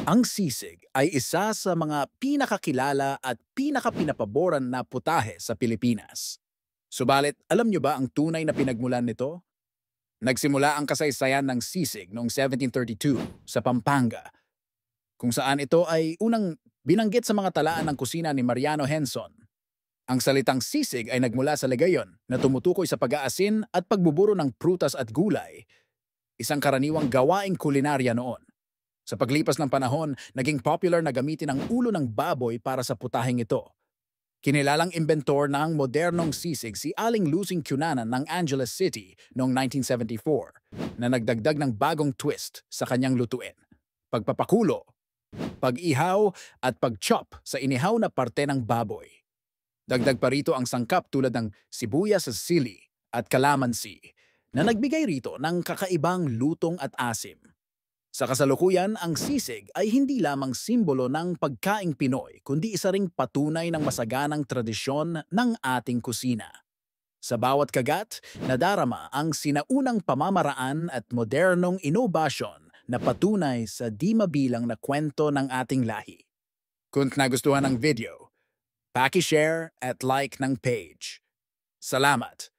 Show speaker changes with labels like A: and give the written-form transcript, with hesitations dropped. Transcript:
A: Ang sisig ay isa sa mga pinakakilala at pinakapinapaboran na putahe sa Pilipinas. Subalit, alam niyo ba ang tunay na pinagmulan nito? Nagsimula ang kasaysayan ng sisig noong 1732 sa Pampanga, kung saan ito ay unang binanggit sa mga talaan ng kusina ni Mariano Henson. Ang salitang sisig ay nagmula sa legayon na tumutukoy sa pag-aasin at pagbuburo ng prutas at gulay, isang karaniwang gawaing kulinarya noon. Sa paglipas ng panahon, naging popular na gamitin ang ulo ng baboy para sa putaheng ito. Kinilalang inventor ng modernong sisig si Aling Lusing Cunanan ng Angeles City noong 1974 na nagdagdag ng bagong twist sa kanyang lutuin: pagpapakulo, pag-ihaw at pag-chop sa inihaw na parte ng baboy. Dagdag pa rito ang sangkap tulad ng sibuyas sa sili at kalamansi na nagbigay rito ng kakaibang lutong at asim. Sa kasalukuyan, ang sisig ay hindi lamang simbolo ng pagkaing Pinoy, kundi isa ring patunay ng masaganang tradisyon ng ating kusina. Sa bawat kagat, nadarama ang sinaunang pamamaraan at modernong inobasyon na patunay sa di mabilang na kwento ng ating lahi. Kung nagustuhan ang video, paki-share at like ng page. Salamat!